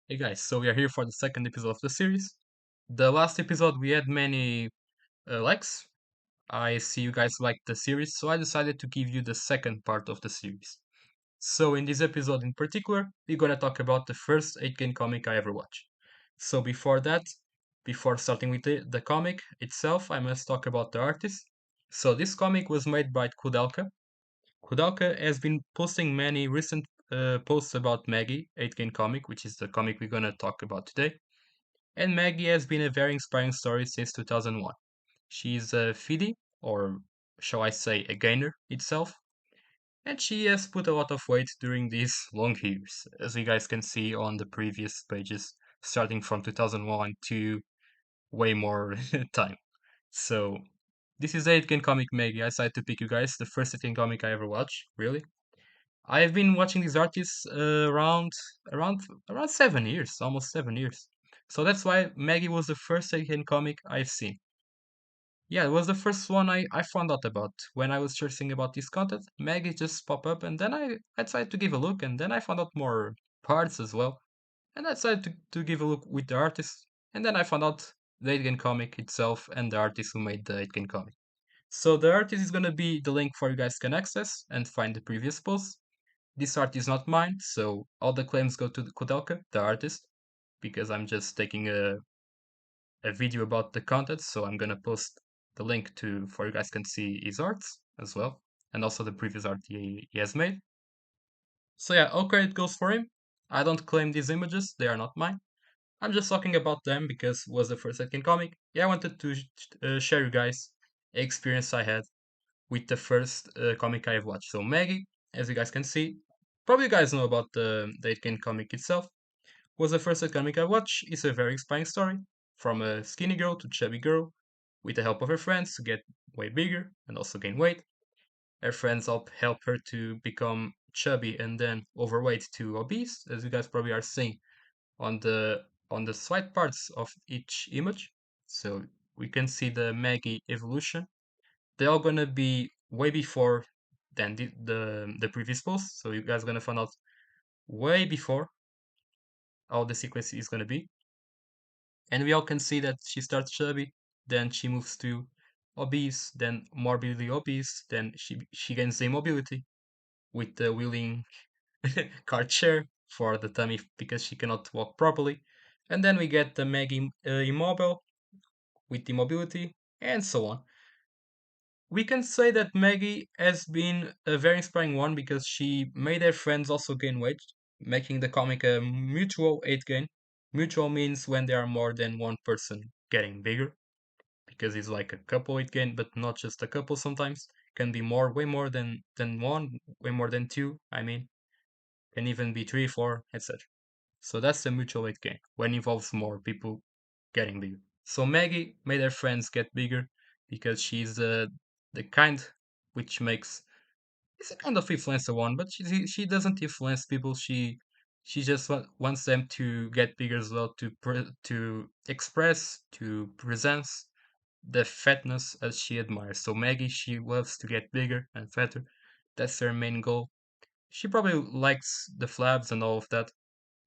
Hey guys, so we are here for the second episode of the series. The last episode we had many likes. I see you guys liked the series, so I decided to give you the second part of the series. So in this episode in particular, we're gonna talk about the first 8 comic I ever watched. So before that, before starting with the comic itself, I must talk about the artist. So this comic was made by Koudelka. Koudelka has been posting many recent posts about Maggie, 8 comic, which is the comic we're gonna talk about today. And Maggie has been a very inspiring story since 2001. She's a feedie, or shall I say, a gainer itself, and she has put a lot of weight during these long years, as you guys can see on the previous pages, starting from 2001 to way more time. So, this is the 8 comic Maggie. I decided to pick you guys, the first 8 comic I ever watched, really. I have been watching these artists around around 7 years, almost 7 years. So that's why Maggie was the first second comic I've seen. Yeah, it was the first one I found out about when I was searching about this content. Maggie just popped up, and then I decided to give a look, and then I found out more parts as well, and I decided to give a look with the artist, and then I found out the Aitken comic itself and the artist who made the Aitken comic. So the artist is gonna be the link for you guys can access and find the previous posts. This art is not mine, so all the claims go to the Koudelka, the artist, because I'm just taking a video about the content, so I'm gonna post the link to for you guys can see his arts as well, and also the previous art he has made. So yeah, all credit goes for him. I don't claim these images, they are not mine. I'm just talking about them because it was the first second comic. Yeah, I wanted to share you guys a experience I had with the first comic I've watched. So Maggie, as you guys can see, probably you guys know about the 8 comic itself. Was the first comic I watched. It's a very inspiring story, from a skinny girl to chubby girl, with the help of her friends to get way bigger and also gain weight. Her friends help her to become chubby and then overweight to obese, as you guys probably are seeing on the side parts of each image. So we can see the Maggie evolution. They're all gonna be way before than the previous post. So you guys gonna find out way before how the sequence is gonna be. And we all can see that she starts chubby, then she moves to obese, then morbidly obese, then she gains the immobility with the wheeling car chair for the tummy because she cannot walk properly. And then we get the Maggie immobile with immobility, and so on. We can say that Maggie has been a very inspiring one because she made her friends also gain weight, making the comic a mutual weight gain. Mutual means when there are more than one person getting bigger, because it's like a couple weight gain, but not just a couple sometimes. Can be more, way more than one, way more than two, I mean. Can even be three, four, etc. So that's the mutual weight gain, when it involves more people getting bigger. So Maggie made her friends get bigger because she's the kind which makes it's a kind of influencer one, but she doesn't influence people. She just wants them to get bigger as well, to express, to present the fatness as she admires. So Maggie, she loves to get bigger and fatter. That's her main goal. She probably likes the flabs and all of that.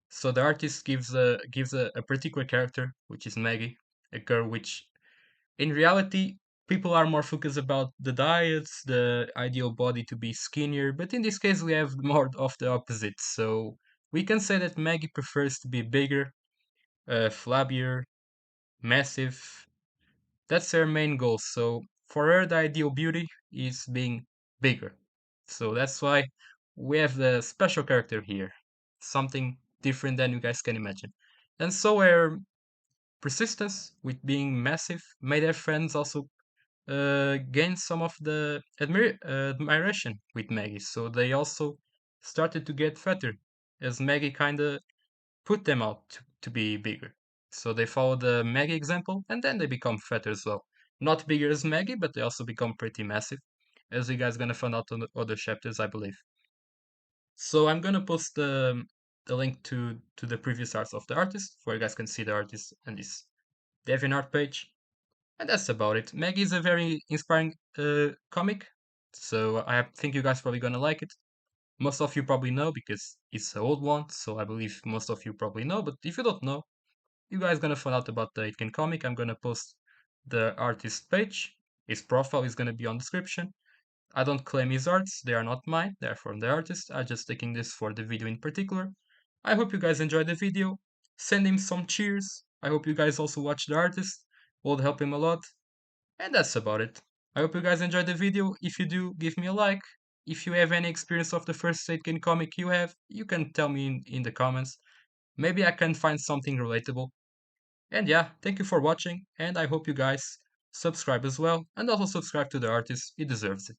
So the artist gives a particular character, which is Maggie, a girl which in reality people are more focused about the diets, the ideal body to be skinnier, but in this case we have more of the opposite. So we can say that Maggie prefers to be bigger, flabbier, massive. That's her main goal. So for her, the ideal beauty is being bigger. So that's why we have the special character here. Something different than you guys can imagine. And so her persistence with being massive made her friends also gain some of the admiration with Maggie. So they also started to get fatter as Maggie kind of put them out to be bigger. So they follow the Maggie example and then they become fatter as well. Not bigger as Maggie, but they also become pretty massive, as you guys gonna find out on the other chapters, I believe. So I'm gonna post the link to the previous arts of the artist, where you guys can see the artist and this DeviantArt page. And that's about it. Maggie is a very inspiring comic, so I think you guys probably gonna like it. Most of you probably know because it's an old one, so I believe most of you probably know. But if you don't know, you guys gonna find out about the Itkin comic. I'm gonna post the artist page. His profile is gonna be on description. I don't claim his arts, they are not mine, they are from the artist. I'm just taking this for the video in particular. I hope you guys enjoyed the video. Send him some cheers. I hope you guys also watch the artist. Would help him a lot. And that's about it. I hope you guys enjoyed the video. If you do, give me a like. If you have any experience of the first Satan comic you have, you can tell me in the comments. Maybe I can find something relatable. And yeah, thank you for watching, and I hope you guys subscribe as well, and also subscribe to the artist, he deserves it.